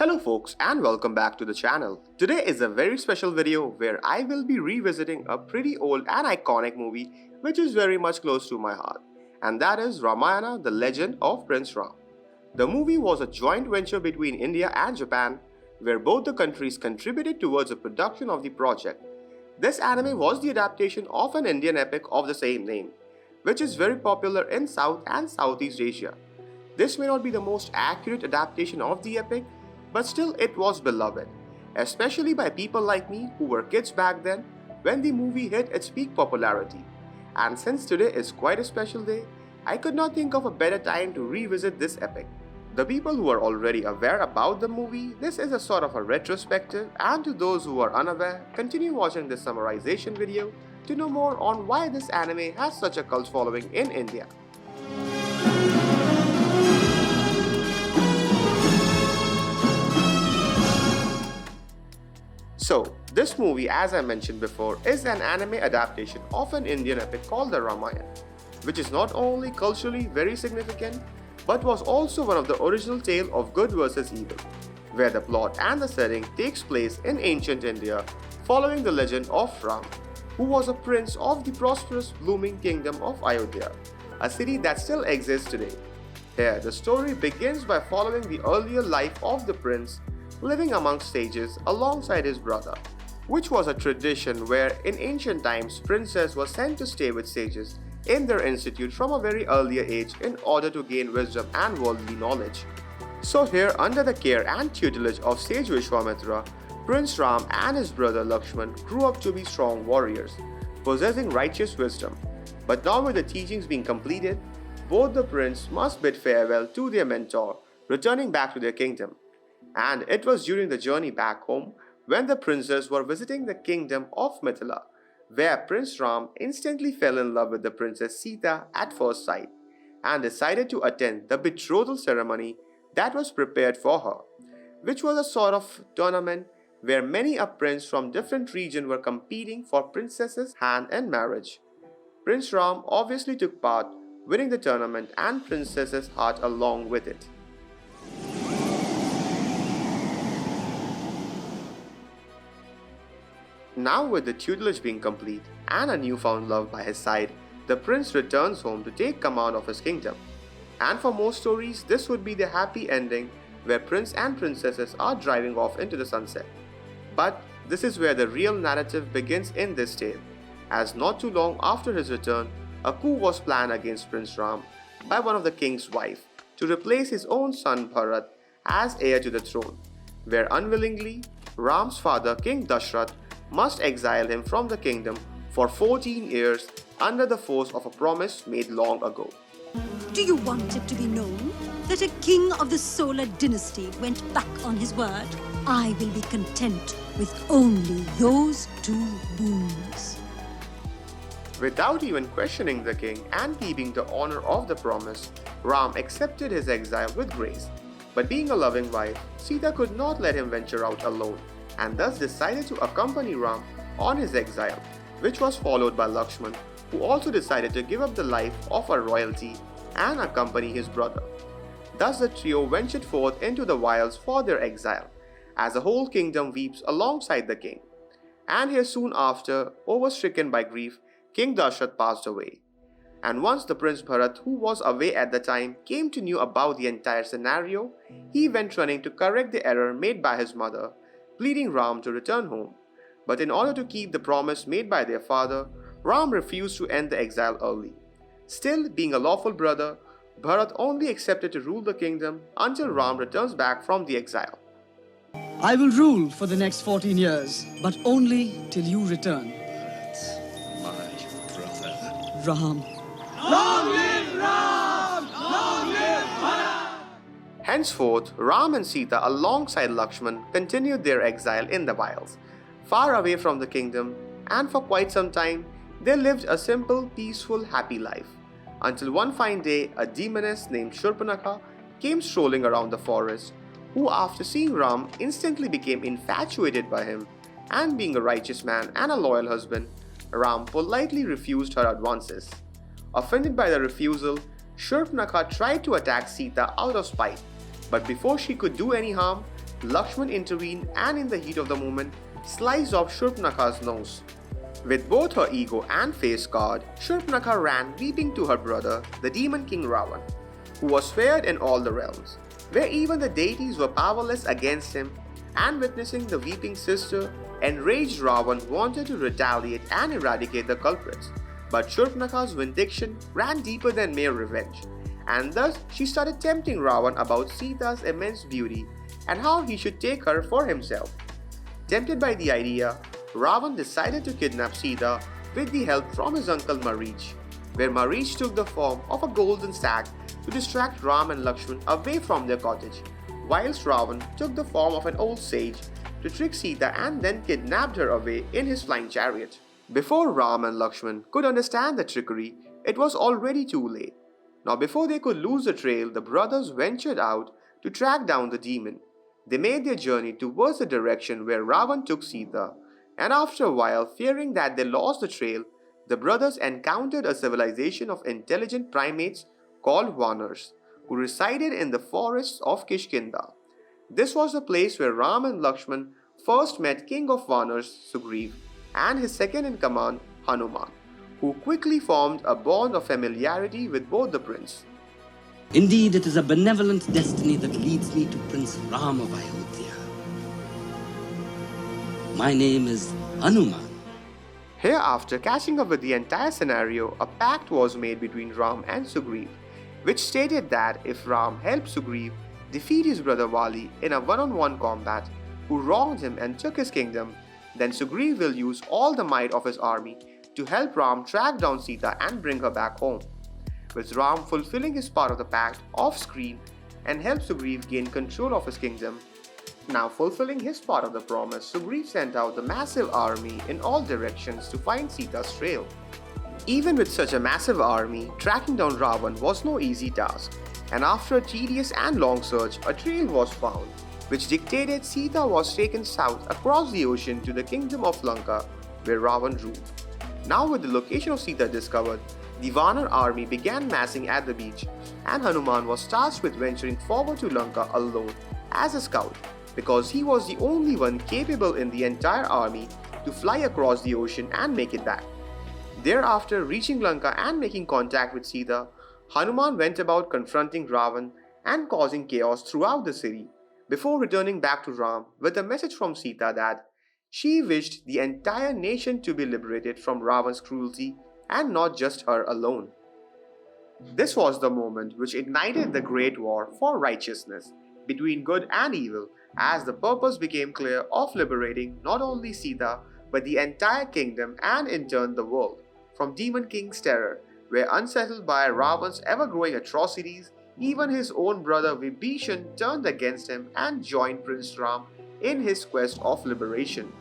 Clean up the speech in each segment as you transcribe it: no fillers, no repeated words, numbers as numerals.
Hello folks and welcome back to the channel. Today is a very special video where I will be revisiting a pretty old and iconic movie which is very much close to my heart, and that is Ramayana: The Legend of Prince Ram. The movie was a joint venture between India and Japan where both the countries contributed towards the production of the project. This anime was the adaptation of an Indian epic of the same name, which is very popular in South and Southeast Asia. This may not be the most accurate adaptation of the epic, but still it was beloved, especially by people like me who were kids back then when the movie hit its peak popularity. And since today is quite a special day, I could not think of a better time to revisit this epic. The people who are already aware about the movie, this is a sort of a retrospective, and to those who are unaware, continue watching this summarization video to know more on why this anime has such a cult following in India. So, this movie, as I mentioned before, is an anime adaptation of an Indian epic called the Ramayana, which is not only culturally very significant, but was also one of the original tale of good versus evil, where the plot and the setting takes place in ancient India following the legend of Ram, who was a prince of the prosperous blooming kingdom of Ayodhya, a city that still exists today. Here, the story begins by following the earlier life of the prince living amongst sages alongside his brother, which was a tradition where in ancient times princes were sent to stay with sages in their institute from a very earlier age in order to gain wisdom and worldly knowledge. So here, under the care and tutelage of sage Vishwamitra, Prince Ram and his brother Lakshman grew up to be strong warriors, possessing righteous wisdom. But now with the teachings being completed, both the prince must bid farewell to their mentor, returning back to their kingdom. And it was during the journey back home when the princes were visiting the kingdom of Mithila, where Prince Ram instantly fell in love with the princess Sita at first sight and decided to attend the betrothal ceremony that was prepared for her, which was a sort of tournament where many a prince from different regions were competing for princess's hand in marriage. Prince Ram obviously took part, winning the tournament and princess's heart along with it. Now with the tutelage being complete and a newfound love by his side, the prince returns home to take command of his kingdom. And for most stories, this would be the happy ending where prince and princesses are driving off into the sunset. But this is where the real narrative begins in this tale, as not too long after his return, a coup was planned against Prince Ram by one of the king's wife to replace his own son Bharat as heir to the throne, where unwillingly, Ram's father King Dashrath must exile him from the kingdom for 14 years under the force of a promise made long ago. Do you want it to be known that a king of the Solar dynasty went back on his word? I will be content with only those two boons. Without even questioning the king and keeping the honor of the promise, Ram accepted his exile with grace. But being a loving wife, Sita could not let him venture out alone, and thus decided to accompany Ram on his exile, which was followed by Lakshman, who also decided to give up the life of a royalty and accompany his brother. Thus the trio ventured forth into the wilds for their exile, as the whole kingdom weeps alongside the king. And here soon after, overstricken by grief, King Dashrath passed away. And once the Prince Bharat, who was away at the time, came to know about the entire scenario, he went running to correct the error made by his mother, pleading Ram to return home. But in order to keep the promise made by their father, Ram refused to end the exile early. Still, being a lawful brother, Bharat only accepted to rule the kingdom until Ram returns back from the exile. I will rule for the next 14 years, but only till you return. My brother. Ram. Long live Ram! Long live Bharat! Henceforth, Ram and Sita alongside Lakshman continued their exile in the wilds, far away from the kingdom, and for quite some time they lived a simple, peaceful, happy life. Until one fine day, a demoness named Shurpanakha came strolling around the forest, who after seeing Ram instantly became infatuated by him, and being a righteous man and a loyal husband, Ram politely refused her advances. Offended by the refusal, Shurpanakha tried to attack Sita out of spite, but before she could do any harm, Lakshman intervened and in the heat of the moment sliced off Shurpanakha's nose. With both her ego and face scarred, Shurpanakha ran weeping to her brother, the demon king Ravan, who was feared in all the realms, where even the deities were powerless against him, and witnessing the weeping sister, enraged Ravan wanted to retaliate and eradicate the culprits. But Shurpanakha's vindictive ran deeper than mere revenge, and thus she started tempting Ravan about Sita's immense beauty and how he should take her for himself. Tempted by the idea, Ravan decided to kidnap Sita with the help from his uncle Marich, where Marich took the form of a golden stag to distract Ram and Lakshman away from their cottage, whilst Ravan took the form of an old sage to trick Sita and then kidnapped her away in his flying chariot. Before Ram and Lakshman could understand the trickery, it was already too late. Now before they could lose the trail, the brothers ventured out to track down the demon. They made their journey towards the direction where Ravan took Sita, and after a while, fearing that they lost the trail, the brothers encountered a civilization of intelligent primates called Vanars, who resided in the forests of Kishkinda. This was the place where Ram and Lakshman first met King of Vanars, Sugriv, and his second-in-command, Hanuman, who quickly formed a bond of familiarity with both the prince. Indeed, it is a benevolent destiny that leads me to Prince Ram of Ayodhya. My name is Hanuman. Hereafter, catching up with the entire scenario, a pact was made between Ram and Sugriv, which stated that if Ram helped Sugriv defeat his brother Vali in a one-on-one combat, who wronged him and took his kingdom, then Sugriv will use all the might of his army to help Ram track down Sita and bring her back home, with Ram fulfilling his part of the pact off-screen and help Sugriv gain control of his kingdom. Now fulfilling his part of the promise, Sugriv sent out the massive army in all directions to find Sita's trail. Even with such a massive army, tracking down Ravan was no easy task, and after a tedious and long search, a trail was found, which dictated Sita was taken south across the ocean to the kingdom of Lanka, where Ravan ruled. Now with the location of Sita discovered, the Vanar army began massing at the beach, and Hanuman was tasked with venturing forward to Lanka alone as a scout, because he was the only one capable in the entire army to fly across the ocean and make it back. Thereafter, reaching Lanka and making contact with Sita, Hanuman went about confronting Ravan and causing chaos throughout the city, before returning back to Ram with a message from Sita that she wished the entire nation to be liberated from Ravan's cruelty and not just her alone. This was the moment which ignited the great war for righteousness between good and evil, as the purpose became clear of liberating not only Sita but the entire kingdom and in turn the world from Demon King's terror, where unsettled by Ravan's ever-growing atrocities, even his own brother Vibhishan turned against him and joined Prince Ram in his quest of liberation,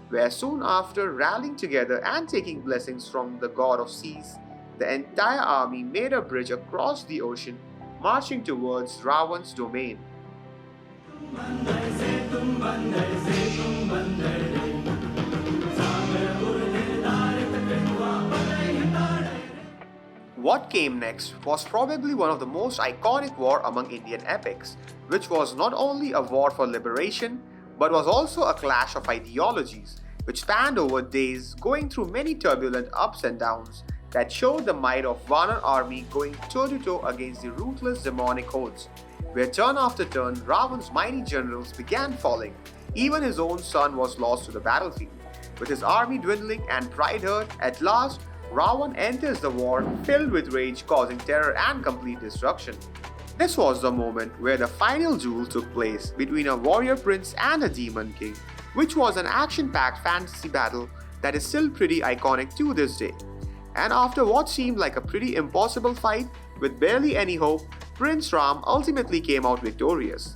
where soon after rallying together and taking blessings from the god of seas, the entire army made a bridge across the ocean, marching towards Ravan's domain. What came next was probably one of the most iconic war among Indian epics, which was not only a war for liberation, but was also a clash of ideologies, which spanned over days, going through many turbulent ups and downs that showed the might of Vanar army going toe-to-toe against the ruthless demonic hordes, where turn after turn Ravan's mighty generals began falling. Even his own son was lost to the battlefield. With his army dwindling and pride hurt, at last Ravan enters the war filled with rage, causing terror and complete destruction. This was the moment where the final duel took place between a warrior prince and a demon king, which was an action-packed fantasy battle that is still pretty iconic to this day. And after what seemed like a pretty impossible fight, with barely any hope, Prince Ram ultimately came out victorious.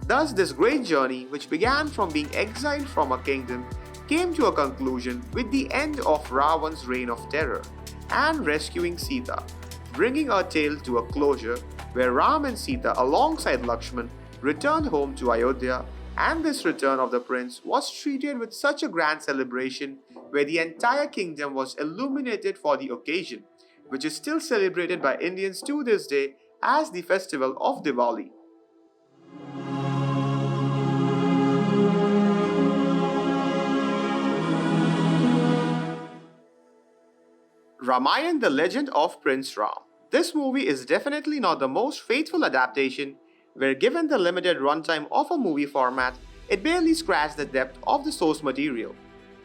Thus, this great journey, which began from being exiled from a kingdom, came to a conclusion with the end of Ravan's reign of terror and rescuing Sita, bringing our tale to a closure where Ram and Sita alongside Lakshman returned home to Ayodhya, and this return of the prince was treated with such a grand celebration where the entire kingdom was illuminated for the occasion, which is still celebrated by Indians to this day as the festival of Diwali. Ramayan: The Legend of Prince Ram. This movie is definitely not the most faithful adaptation, where given the limited runtime of a movie format, it barely scratched the depth of the source material.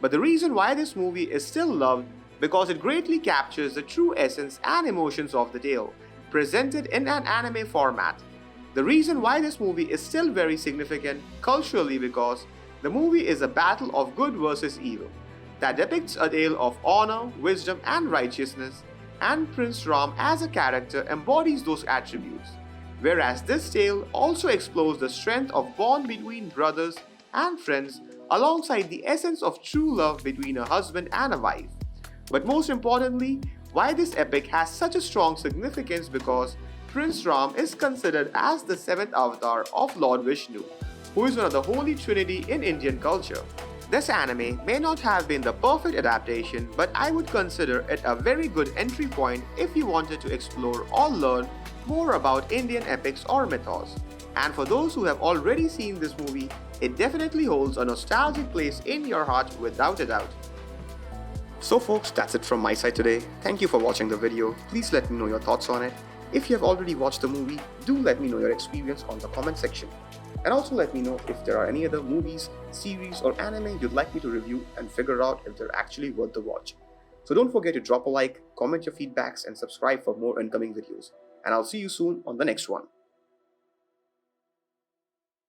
But the reason why this movie is still loved because it greatly captures the true essence and emotions of the tale, presented in an anime format. The reason why this movie is still very significant culturally because the movie is a battle of good versus evil that depicts a tale of honor, wisdom, and righteousness, and Prince Ram as a character embodies those attributes. Whereas this tale also explores the strength of bond between brothers and friends alongside the essence of true love between a husband and a wife. But most importantly, why this epic has such a strong significance because Prince Ram is considered as the seventh avatar of Lord Vishnu, who is one of the Holy Trinity in Indian culture. This anime may not have been the perfect adaptation, but I would consider it a very good entry point if you wanted to explore or learn more about Indian epics or mythos. And for those who have already seen this movie, it definitely holds a nostalgic place in your heart without a doubt. So folks, that's it from my side today. Thank you for watching the video. Please let me know your thoughts on it. If you have already watched the movie, do let me know your experience on the comment section. And also let me know if there are any other movies, series or anime you'd like me to review and figure out if they're actually worth the watch. So don't forget to drop a like, comment your feedbacks and subscribe for more incoming videos. And I'll see you soon on the next one.